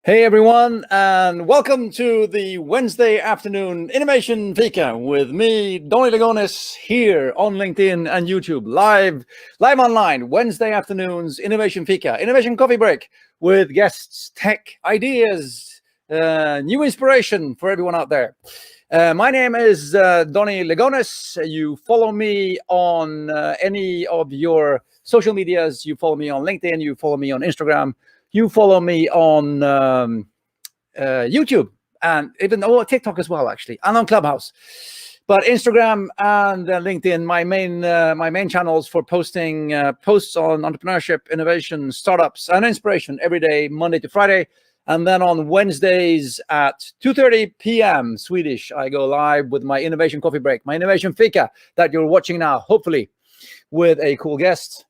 Hey everyone, and welcome to the Wednesday afternoon Innovation Fika with me, Donny Legonis, here on LinkedIn and YouTube, live online, Wednesday afternoons, Innovation Fika, Innovation Coffee Break, with guests, tech, ideas, new inspiration for everyone out there. My name is Donny Legonis. You follow me on any of your social medias. You follow me on LinkedIn. You follow me on Instagram. You follow me on YouTube and even TikTok as well, actually, and on Clubhouse. But Instagram and LinkedIn, my main channels for posting posts on entrepreneurship, innovation, startups, and inspiration every day, Monday to Friday. And then on Wednesdays at 2:30 p.m. Swedish, I go live with my Innovation Coffee Break, my Innovation Fika that you're watching now, hopefully, with a cool guest,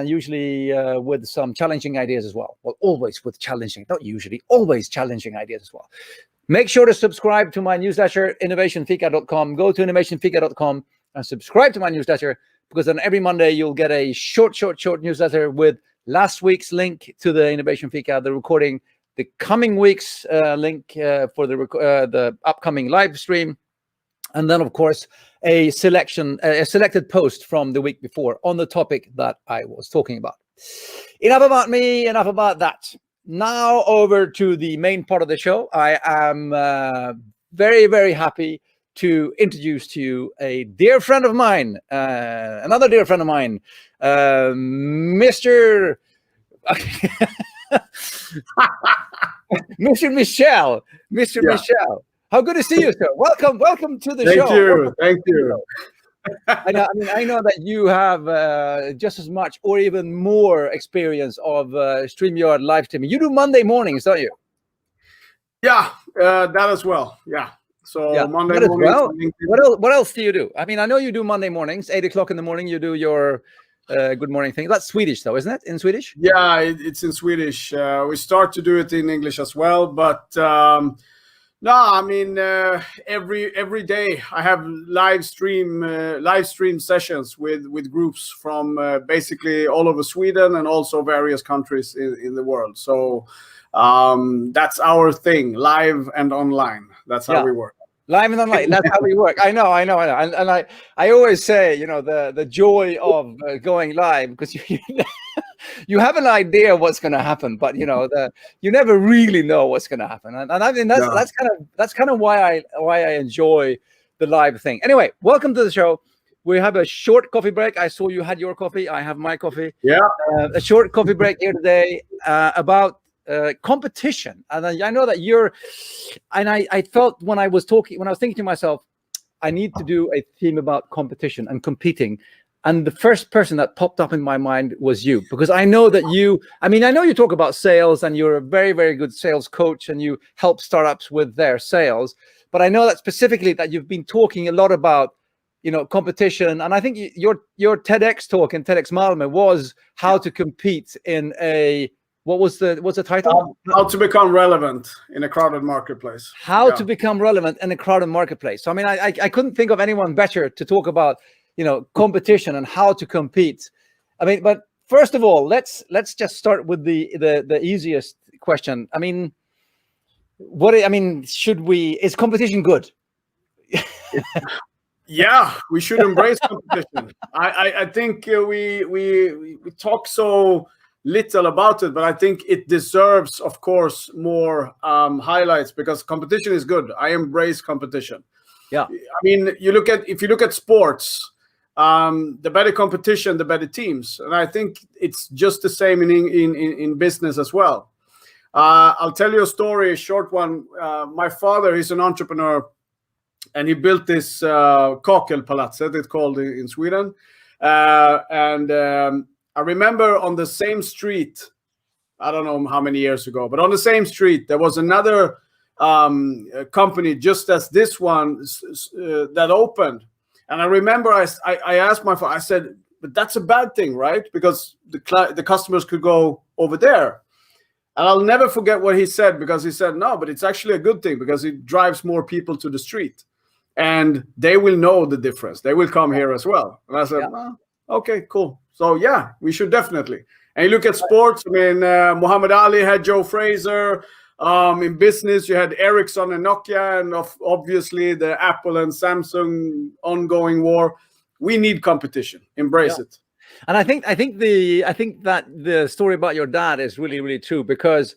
usually with some challenging ideas as well. Well, always with challenging, not usually, always challenging ideas as well. Make sure to subscribe to my newsletter, innovationfika.com. Go to innovationfika.com and subscribe to my newsletter, because then every Monday you'll get a short newsletter with last week's link to the Innovation Fika, the recording, the coming week's link for the upcoming live stream, and then, of course, a selected post from the week before on the topic that I was talking about. Enough about me, enough about that. Now over to the main part of the show. I am very, very happy to introduce to you a dear friend of mine, another dear friend of mine, Mr. Mr. Michel. Mr. Yeah. Michel. How good to see you, sir. Welcome to the show. Thank you. I know that you have just as much or even more experience of StreamYard live streaming. You do Monday mornings, don't you? Yeah, that as well. Yeah. So yeah, Monday mornings. Well. What else do you do? I mean, I know you do Monday mornings, 8 o'clock in the morning. You do your good morning thing. That's Swedish, though, isn't it? In Swedish? Yeah, it's in Swedish. We start to do it in English as well, but. No, I mean every day I have live stream sessions with groups from basically all over Sweden and also various countries in the world. So that's our thing, live and online. That's how we work. Live and online. That's how we work. I know. And I always say, the joy of going live, because you have an idea what's going to happen, but you never really know what's going to happen. And I mean that's kind of why I enjoy the live thing. Anyway, welcome to the show. We have a short coffee break. I saw you had your coffee. I have my coffee. Yeah. A short coffee break here today about competition. And I know that I felt when I was thinking to myself, I need to do a theme about competition and competing. And the first person that popped up in my mind was you, because I know that I know you talk about sales and you're a very, very good sales coach and you help startups with their sales. But I know that specifically that you've been talking a lot about, competition. And I think your TEDx talk in TEDx Malmö was how to compete in what's the title? How to become relevant in a crowded marketplace. How to become relevant in a crowded marketplace. So, I mean, I couldn't think of anyone better to talk about, competition and how to compete. I mean, but first of all, let's just start with the easiest question. I mean, is competition good? Yeah, we should embrace competition. I think we talk so little about it, but I think it deserves, of course, more highlights, because competition is good. I embrace competition. Yeah, I mean, if you look at sports, the better competition, the better teams, and I think it's just the same in business as well. I'll tell you a story, a short one. My father is an entrepreneur, and he built this Kakelpalatset, it's called in Sweden, and I remember on the same street, I don't know how many years ago, but on the same street, there was another company just as this one that opened. And I remember I asked my father, I said, but that's a bad thing, right? Because the customers could go over there. And I'll never forget what he said, because he said, no, but it's actually a good thing, because it drives more people to the street. And they will know the difference. They will come here as well. And I said, okay, cool. So, yeah, we should definitely. And you look at sports, I mean, Muhammad Ali had Joe Frazier. In business, you had Ericsson and Nokia, and obviously the Apple and Samsung ongoing war. We need competition. Embrace it. And I think that the story about your dad is really, really true, because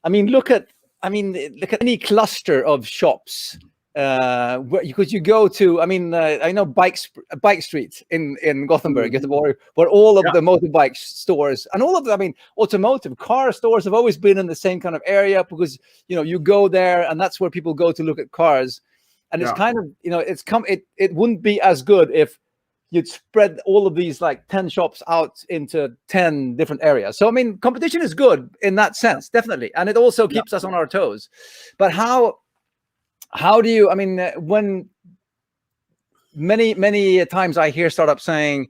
I mean, look at any cluster of shops, because you go to, I mean, I know Bike Street in Gothenburg, Göteborg, where all of the motorbike stores and all of the, I mean, automotive car stores have always been in the same kind of area, because, you know, you go there and that's where people go to look at cars. And it's kind of, you know, it wouldn't be as good if you'd spread all of these like 10 shops out into 10 different areas. So, I mean, competition is good in that sense, definitely. And it also keeps us on our toes. But how do you, I mean, when many times I hear startups saying,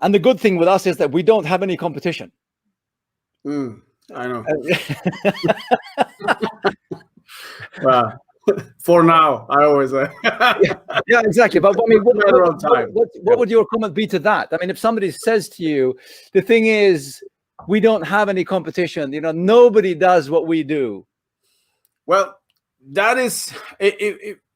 and the good thing with us is that we don't have any competition. I know. Wow. For now, I always say. Yeah, exactly. But I mean, what would your comment be to that? I mean, if somebody says to you, the thing is, we don't have any competition, you know, nobody does what we do. Well, that is,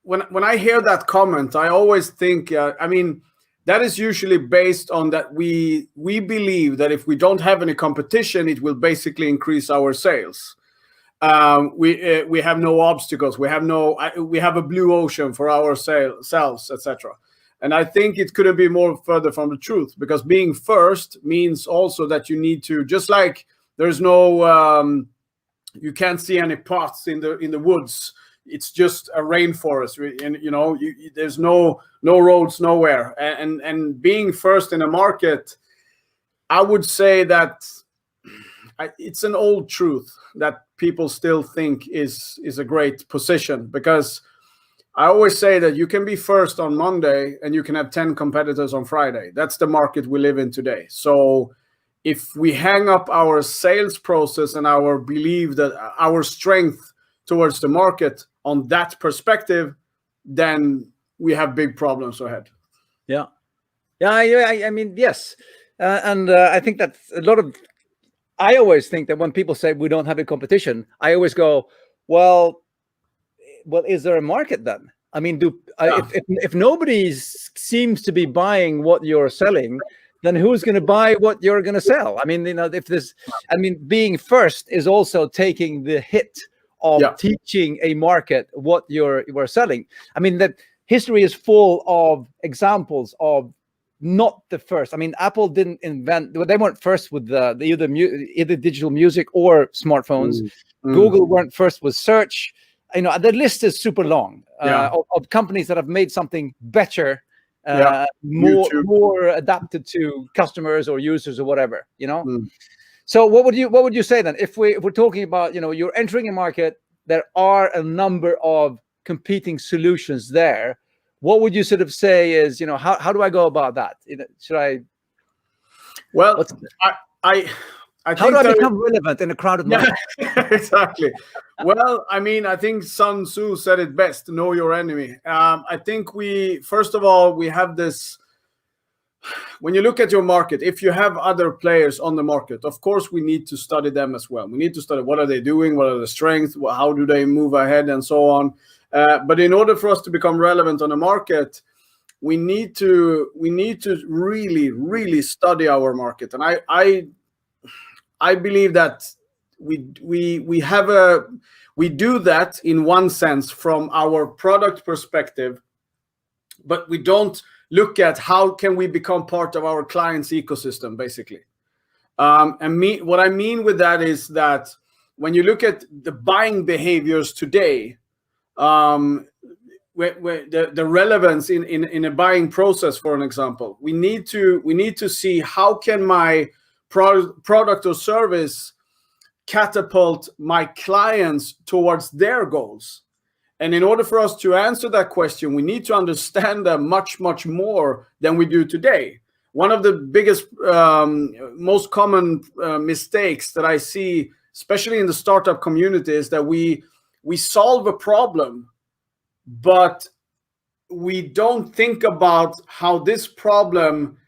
when I hear that comment, I always think, I mean, that is usually based on that we believe that if we don't have any competition, it will basically increase our sales. We have no obstacles. We have a blue ocean for our sales, etc. And I think it couldn't be more further from the truth, because being first means also that you need to, just like there's no, you can't see any pots in the woods. It's just a rainforest, and you know, there's no roads nowhere. And being first in a market, I would say that it's an old truth that people still think is a great position, because I always say that you can be first on Monday and you can have 10 competitors on Friday. That's the market we live in today. So if we hang up our sales process and our belief that our strength towards the market on that perspective, then we have big problems ahead. Yeah. I mean, yes. And I think that I always think that when people say we don't have a competition, I always go, well, is there a market then? I mean, if nobody seems to be buying what you're selling, then who's going to buy what you're going to sell? I mean, you know, being first is also taking the hit of teaching a market what you're selling. I mean, that history is full of examples of not the first. I mean, Apple didn't invent, they weren't first with either digital music or smartphones. Google weren't first with search. You know, the list is super long of companies that have made something better, more adapted to customers or users or whatever, you know. So what would you say then, if we're talking about, you know, you're entering a market, there are a number of competing solutions there. What would you sort of say is, you know, how do I go about that? You know, should I? Well, how do I become relevant in a crowded market? Exactly. Well, I mean, I think Sun Tzu said it best: know your enemy. I think first of all, we have this. When you look at your market, if you have other players on the market, of course, we need to study them as well. We need to study what are they doing, what are the strengths, how do they move ahead, and so on. But in order for us to become relevant on the market, we need to really, really study our market. And I believe that we do that in one sense from our product perspective, but we don't look at how can we become part of our client's ecosystem, basically. What I mean with that is that when you look at the buying behaviors today, where the relevance in a buying process, for an example, we need to see how can my product or service catapult my clients towards their goals. And in order for us to answer that question, we need to understand them much, much more than we do today. One of the biggest, most common mistakes that I see, especially in the startup community, is that we solve a problem, but we don't think about how this problem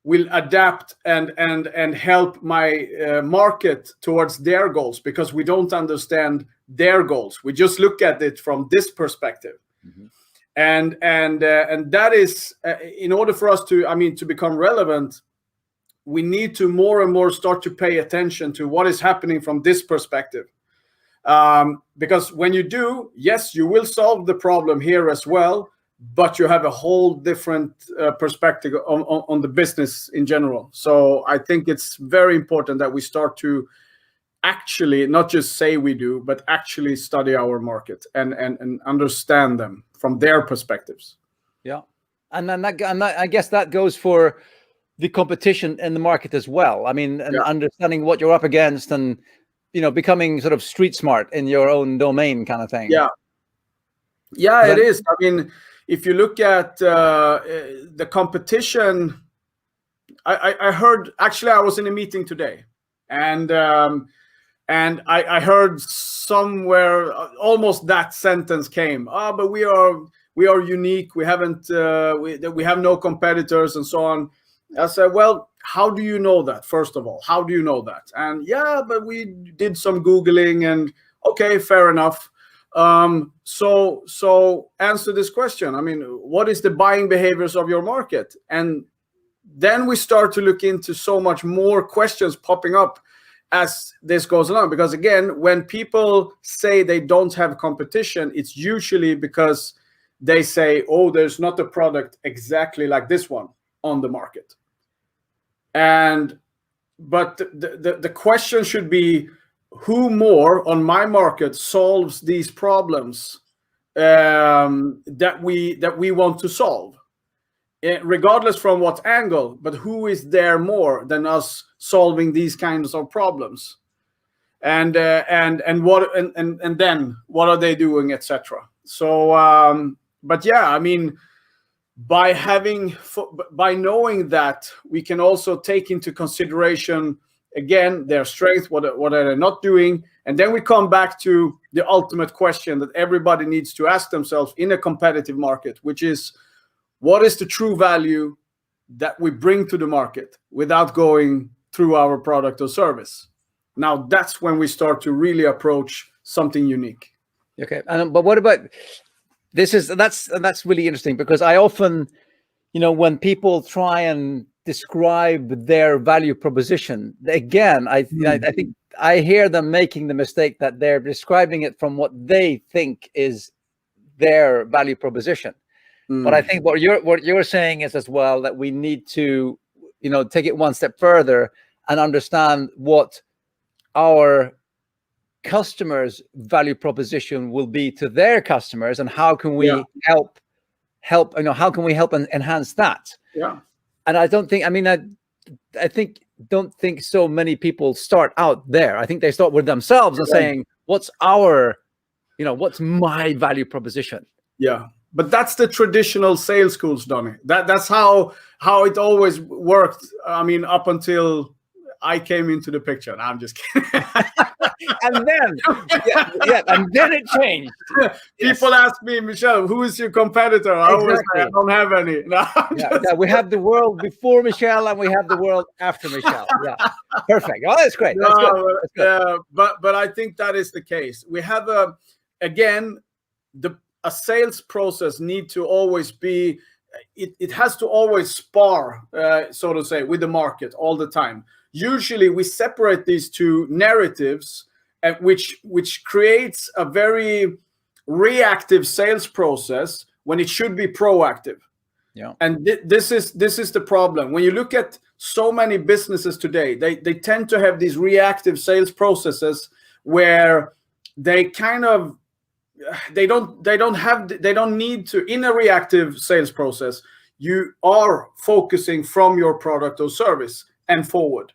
will adapt and help my market towards their goals, because we don't understand their goals. We just look at it from this perspective. Mm-hmm. And that is in order for us to become relevant, we need to more and more start to pay attention to what is happening from this perspective. Because when you do, yes, you will solve the problem here as well, but you have a whole different perspective on the business in general. So I think it's very important that we start to actually not just say we do, but actually study our market and understand them from their perspectives. Yeah, and then I guess that goes for the competition in the market as well. I mean, and understanding what you're up against, and becoming sort of street smart in your own domain, kind of thing. Yeah, it is. I mean, if you look at the competition, I heard, actually, I was in a meeting today, and I heard somewhere almost that sentence came. But we are unique. We haven't we have no competitors and so on. I said, well, how do you know that? First of all, how do you know that? And but we did some Googling, and okay, fair enough. So answer this question. I mean, what is the buying behaviors of your market? And then we start to look into so much more questions popping up as this goes along. Because again, when people say they don't have competition, it's usually because they say, oh, there's not a product exactly like this one on the market. But the question should be, who more on my market solves these problems that we want to solve, regardless from what angle, but who is there more than us solving these kinds of problems, and then what are they doing, etc. So but yeah, I mean, by knowing that, we can also take into consideration again their strength, what are they not doing, and then we come back to the ultimate question that everybody needs to ask themselves in a competitive market, which is, what is the true value that we bring to the market without going through our product or service? Now that's when we start to really approach something unique. Okay, but what about that's really interesting, because I often, when people try and describe their value proposition, again, I think I hear them making the mistake that they're describing it from what they think is their value proposition. But I think what you're saying is as well that we need to, take it one step further and understand what our customers' value proposition will be to their customers, and how can we help how can we help and enhance that. And I don't think, don't think so many people start out there. I think they start with themselves and saying, what's my value proposition? But that's the traditional sales schools, Donny. That's how it always worked. I mean, up until I came into the picture. No, I'm just kidding. And then it changed. People ask me, Michel, who is your competitor? I always say, I don't have any. No, we have the world before Michel, and we have the world after Michel. Yeah, perfect. Oh, that's great. That's good. That's good. But I think that is the case. We have a sales process need to always be. It has to always spar, so to say, with the market all the time. Usually we separate these two narratives, which creates a very reactive sales process when it should be proactive. And this is the problem. When you look at so many businesses today, they tend to have these reactive sales processes where they kind of they don't need to. In a reactive sales process, you are focusing from your product or service and forward.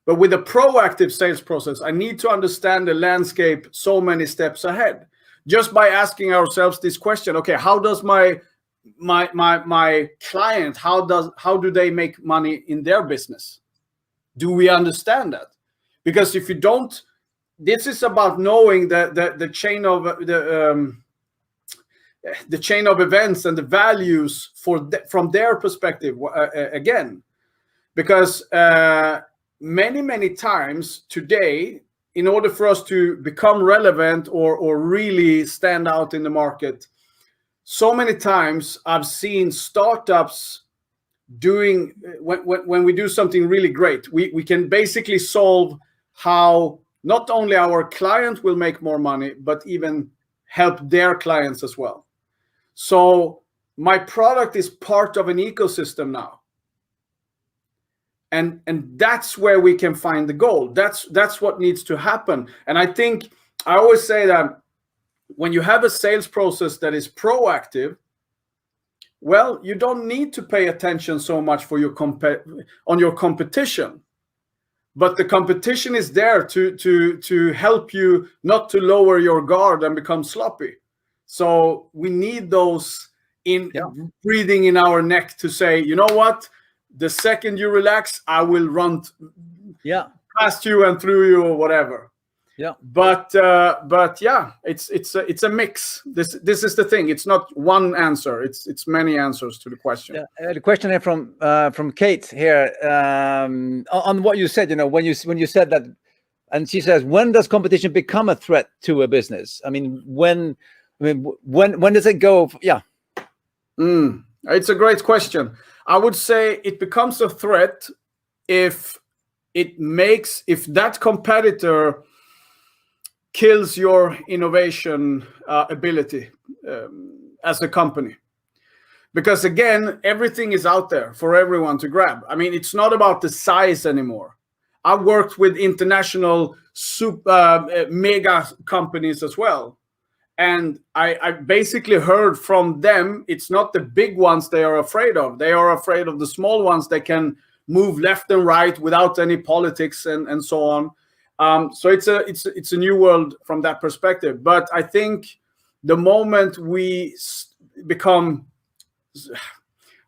But with a proactive sales process, I need to understand the landscape so many steps ahead. Just by asking ourselves this question, okay, how does my client, how do they make money in their business? Do we understand that? Because if you don't, this is about knowing the chain of the chain of events and the values from their perspective again. because many times today, in order for us to become relevant or really stand out in the market, so many times I've seen startups doing, when we do something really great, we can basically solve how not only our client will make more money, but even help their clients as well. So my product is part of an ecosystem now. And that's where we can find the gold. That's what needs to happen. And I think I always say that when you have a sales process that is proactive, well, you don't need to pay attention so much for your competition, but the competition is there to help you not to lower your guard and become sloppy. So we need those breathing in our neck to say, you know what, the second you relax, I will run past you and through you or whatever. Yeah, but yeah, it's a mix. This is the thing. It's not one answer. It's many answers to the question. Yeah, the question here from Kate here on what you said. You know, when you said that, and she says, when does competition become a threat to a business? I mean, when does it go? Yeah, it's a great question. I would say it becomes a threat if that competitor kills your innovation ability as a company. Because again, everything is out there for everyone to grab. I mean, it's not about the size anymore. I've worked with international mega companies as well. And I basically heard from them, it's not the big ones they are afraid of. They are afraid of the small ones that can move left and right without any politics and so on. So it's a new world from that perspective. But I think the moment we become,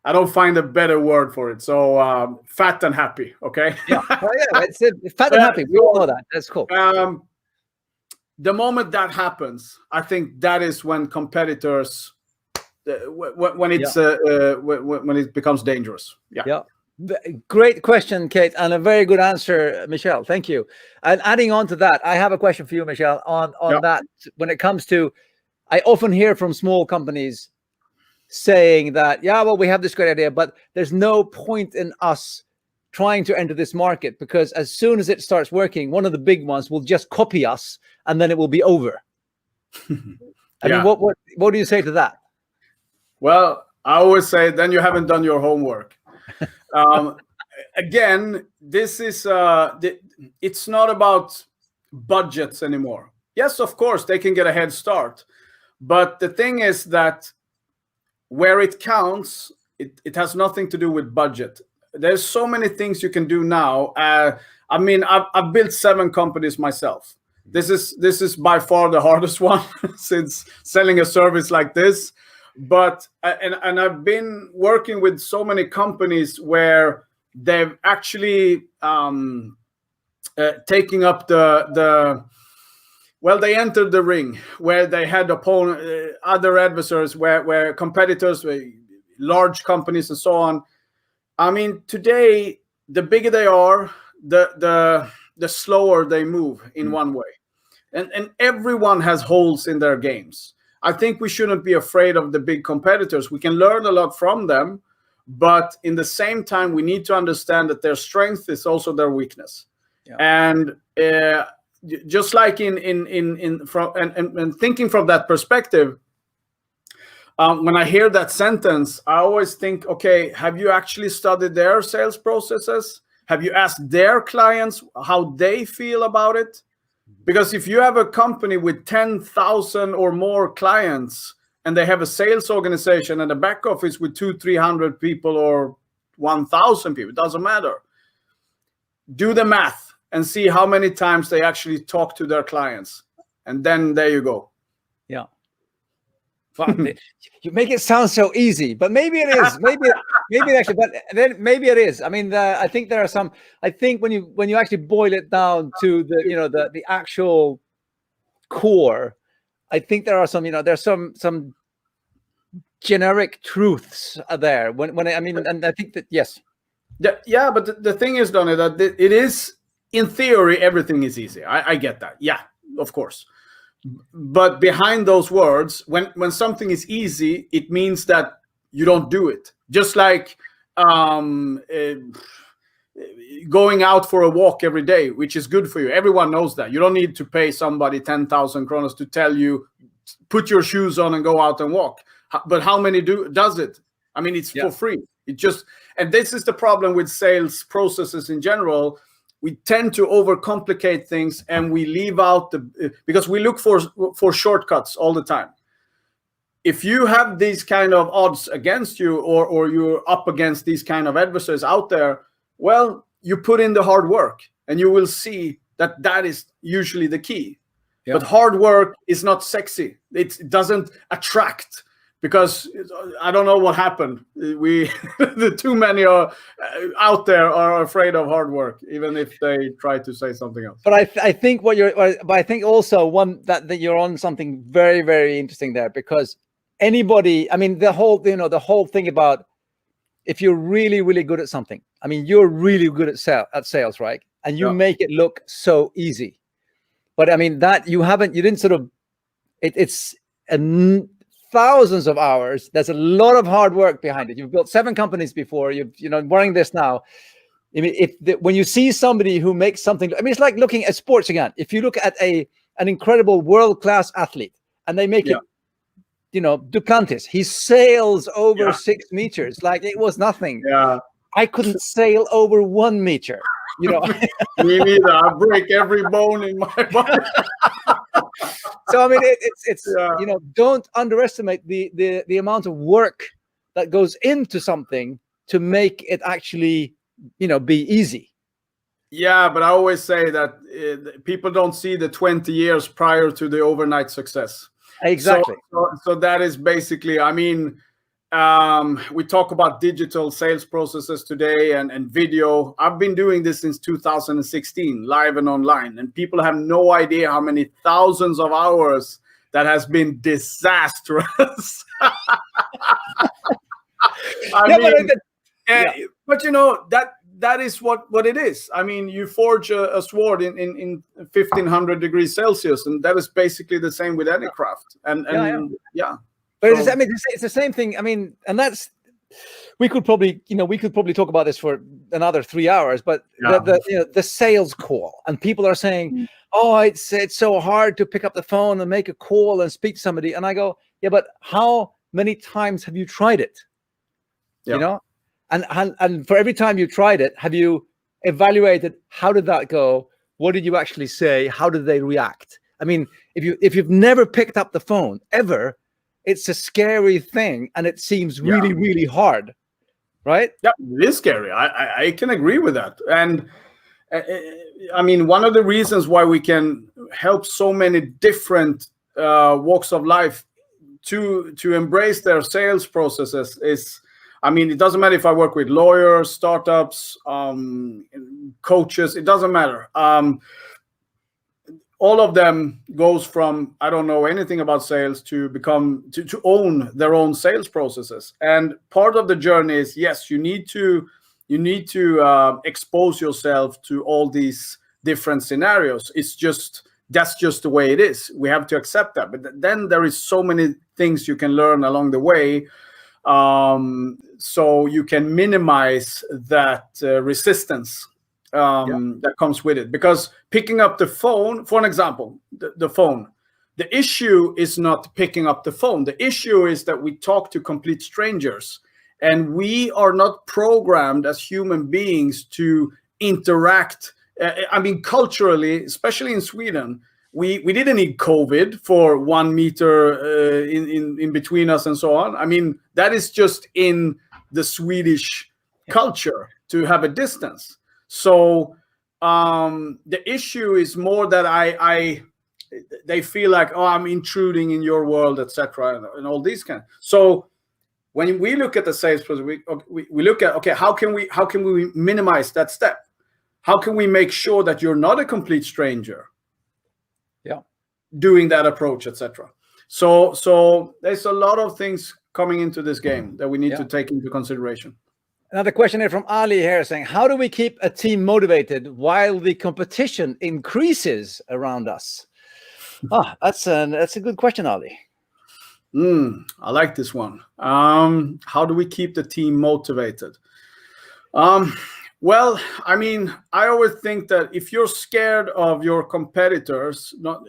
I don't find a better word for it. So fat and happy. Okay. Yeah. Oh, yeah. It's fat and happy. We all know that. That's cool. The moment that happens, I think that is when competitors, when it becomes dangerous. Yeah. Yeah. Great question, Kate, and a very good answer, Michel. Thank you. And adding on to that, I have a question for you, Michel, on that. When it comes to, I often hear from small companies saying that, yeah, well, we have this great idea, but there's no point in us trying to enter this market because as soon as it starts working, one of the big ones will just copy us, and then it will be over. I mean, what do you say to that? Well, I always say, then you haven't done your homework. Again, this is it's not about budgets anymore. Yes, of course, they can get a head start. But the thing is that where it counts, it has nothing to do with budget. There's so many things you can do now. I mean, I've built 7 companies myself. This is by far the hardest one since selling a service like this. But and I've been working with so many companies where they've actually taking up they entered the ring where they had other adversaries, where competitors, large companies and so on. I mean, today the bigger they are, the slower they move in one way, and everyone has holes in their games. I think we shouldn't be afraid of the big competitors. We can learn a lot from them, but in the same time, we need to understand that their strength is also their weakness. Yeah. And just like in thinking from that perspective, when I hear that sentence, I always think, okay, have you actually studied their sales processes? Have you asked their clients how they feel about it? Because if you have a company with 10,000 or more clients and they have a sales organization and a back office with 200-300 people or 1,000 people, it doesn't matter. Do the math and see how many times they actually talk to their clients. And then there you go. Yeah. Wow, you make it sound so easy, but maybe it is. Maybe actually, but then maybe it is. I mean, I think there are some. I think when you actually boil it down to the actual core, I think there are some. There's some generic truths there. And I think that yes. Yeah, but the thing is, Donny, that it is, in theory, everything is easy. I get that. Yeah, of course. But behind those words, when something is easy, it means that you don't do it. Just like going out for a walk every day, which is good for you. Everyone knows that. You don't need to pay somebody 10,000 kronas to tell you, put your shoes on and go out and walk. But how many does it? I mean, it's for free. It just, and this is the problem with sales processes in general. We tend to overcomplicate things, and we leave out because we look for shortcuts all the time. If you have these kind of odds against you, or you're up against these kind of adversaries out there, well, you put in the hard work, and you will see that is usually the key. Yeah. But hard work is not sexy. It doesn't attract, because I don't know what happened. The too many are out there are afraid of hard work, even if they try to say something else. But I think but I think also one that you're on something very, very interesting there, because anybody, I mean, the whole thing about, if you're really, really good at something, I mean, you're really good at sales, right? And you make it look so easy. But I mean, that you didn't sort of, it's thousands of hours. There's a lot of hard work behind it. You've built 7 companies before. Running this now. I mean, when you see somebody who makes something, I mean, it's like looking at sports again. If you look at an incredible world-class athlete, and they make it, Duplantis, he sails over 6 meters like it was nothing. Yeah, I couldn't sail over 1 meter. Me neither. I break every bone in my body. So I mean, it's don't underestimate the amount of work that goes into something to make it actually be easy. Yeah, but I always say that people don't see the 20 years prior to the overnight success. Exactly. So that is basically, I mean, we talk about digital sales processes today and video. I've been doing this since 2016, live and online, and people have no idea how many thousands of hours that has been disastrous. But that is what it is. I mean, you forge a sword in 1500 degrees Celsius, and that is basically the same with any craft. And But it's the same thing. I mean, and that's, we could probably talk about this for another 3 hours. But the sales call, and people are saying, "Oh, it's so hard to pick up the phone and make a call and speak to somebody." And I go, "Yeah, but how many times have you tried it? And for every time you tried it, have you evaluated how did that go? What did you actually say? How did they react? I mean, if you've never picked up the phone ever, it's a scary thing, and it seems really, really hard, right? Yeah, it is scary. I can agree with that. And I mean, one of the reasons why we can help so many different walks of life to embrace their sales processes is, I mean, it doesn't matter if I work with lawyers, startups, coaches, it doesn't matter. All of them goes from, I don't know anything about sales, to own their own sales processes. And part of the journey is, yes, you need to expose yourself to all these different scenarios. That's just the way it is. We have to accept that. But then there is so many things you can learn along the way. So you can minimize that resistance that comes with it. Because picking up the phone, for an example, the phone, the issue is not picking up the phone. The issue is that we talk to complete strangers, and we are not programmed as human beings to interact. I mean, culturally, especially in Sweden, we didn't need COVID for 1 meter in between us and so on. I mean, that is just in the Swedish culture to have a distance. So the issue is more that they feel like, oh, I'm intruding in your world, etc., and all these kind. So when we look at the sales process, we look at, okay, how can we minimize that step? How can we make sure that you're not a complete stranger doing that approach, etc.? So there's a lot of things coming into this game that we need to take into consideration. Another question here from Ali here saying, how do we keep a team motivated while the competition increases around us? That's a good question, Ali. I like this one. How do we keep the team motivated? Well, I mean, I always think that if you're scared of your competitors, not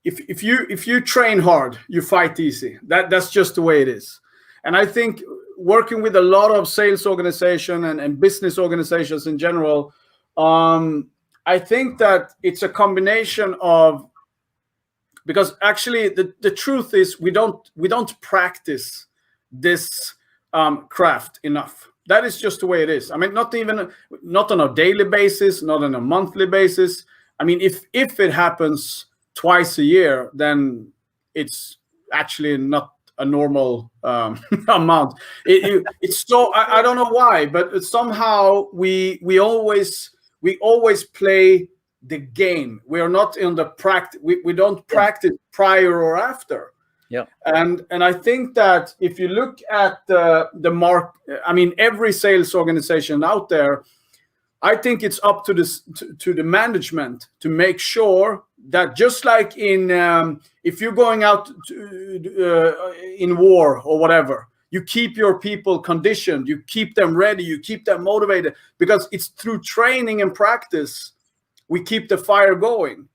if you train hard, you fight easy. That's just the way it is. And I think working with a lot of sales organization and business organizations in general, I think that it's a combination of, because actually the truth is we don't practice this craft enough. That is just the way it is. I mean, not on a daily basis, not on a monthly basis. I mean, if it happens twice a year, then it's actually not a normal amount. It's so I don't know why, but somehow we always play the game. We are not in the practice. We don't practice prior or after. Yeah. And I think that if you look at the mark, I mean, every sales organization out there, I think it's up to the management to make sure that, just like in if you're going out in war or whatever, you keep your people conditioned, you keep them ready, you keep them motivated, because it's through training and practice we keep the fire going.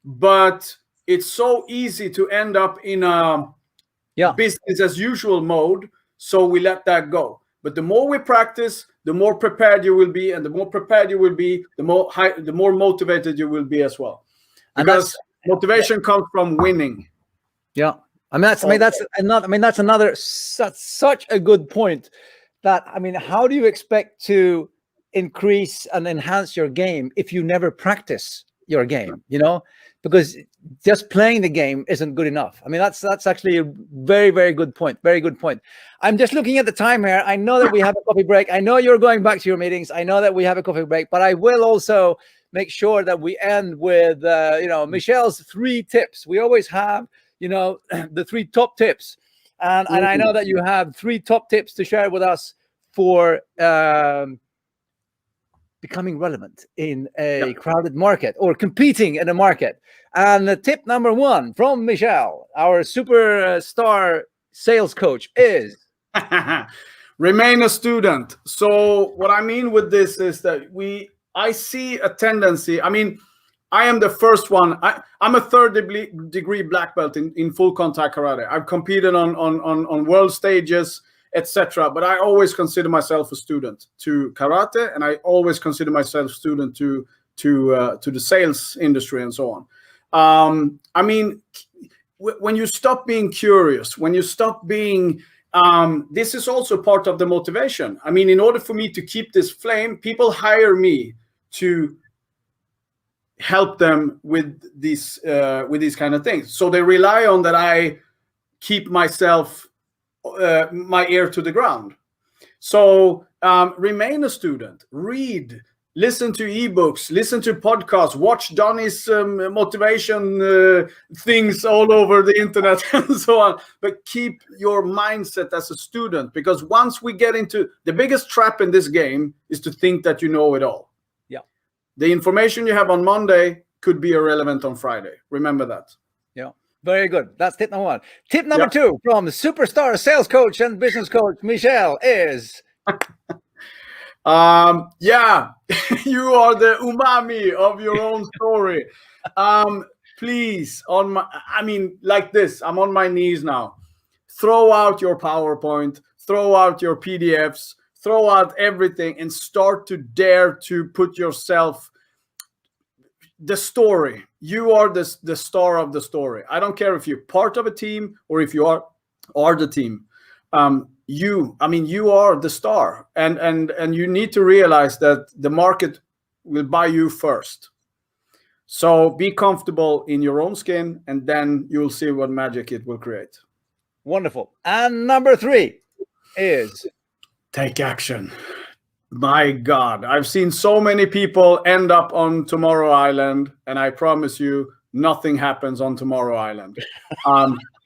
But it's so easy to end up in a business as usual mode, so we let that go. But the more we practice, the more prepared you will be, and the more prepared you will be, the more motivated you will be as well. Because motivation comes from winning. Yeah, that's such a good point. That, I mean, how do you expect to increase and enhance your game if you never practice your game? You know, because just playing the game isn't good enough. I mean, that's actually a very, very good point. Very good point. I'm just looking at the time here. I know that we have a coffee break. I know you're going back to your meetings. I know that we have a coffee break, but I will also make sure that we end with, Michel's 3 tips. We always have, the 3 top tips. And I know that you have 3 top tips to share with us for becoming relevant in a crowded market, or competing in a market. And tip number 1 from Michel, our superstar sales coach, is remain a student. So what I mean with this is that I see a tendency. I mean, I am the first one. I'm a 3rd degree black belt in full contact karate. I've competed on world stages, etc. But I always consider myself a student to karate, and I always consider myself a student to the sales industry and so on. I mean, when you stop being curious, when you stop being, this is also part of the motivation. I mean, in order for me to keep this flame, people hire me to help them with these kind of things. So they rely on that I keep myself, my ear to the ground. So remain a student, read, listen to ebooks, listen to podcasts, watch Johnny's motivation things all over the internet and so on. But keep your mindset as a student, because once we get into the biggest trap in this game is to think that you know it all. Yeah. The information you have on Monday could be irrelevant on Friday. Remember that. Yeah. Very good. That's tip number 1. Tip number 2 from the superstar sales coach and business coach, Michel, is... you are the umami of your own story. Please, like this, I'm on my knees now. Throw out your PowerPoint, throw out your PDFs, throw out everything, and start to dare to put yourself, the story. You are the star of the story. I don't care if you're part of a team or if you are the team. You are the star, and you need to realize that the market will buy you first. So be comfortable in your own skin, and then you'll see what magic it will create. Wonderful. And number 3 is... take action. My God, I've seen so many people end up on Tomorrow Island, and I promise you, nothing happens on Tomorrow Island.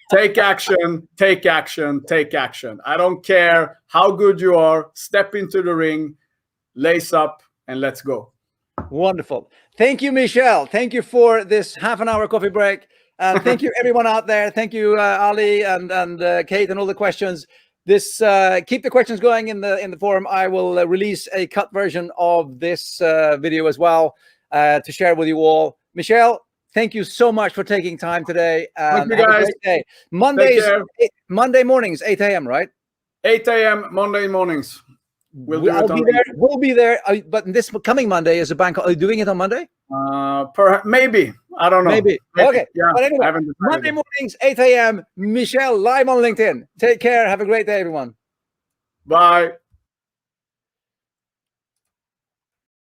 Take action, take action, take action. I don't care how good you are. Step into the ring, lace up, and let's go. Wonderful. Thank you, Michel. Thank you for this half-an-hour coffee break. And thank you, everyone out there. Thank you, Ali and Kate, and all the questions. This keep the questions going in the forum. I will release a cut version of this video as well to share with you all. Michel, thank you so much for taking time today. Thank you, have guys. a great day. Monday mornings, 8 a.m., right? 8 a.m. Monday mornings. We'll be there. But this coming Monday is a bank. Are you doing it on Monday? Maybe. I don't know. Maybe. Okay. Yeah, but anyway, Monday mornings, 8 a.m. Michel live on LinkedIn. Take care. Have a great day, everyone. Bye.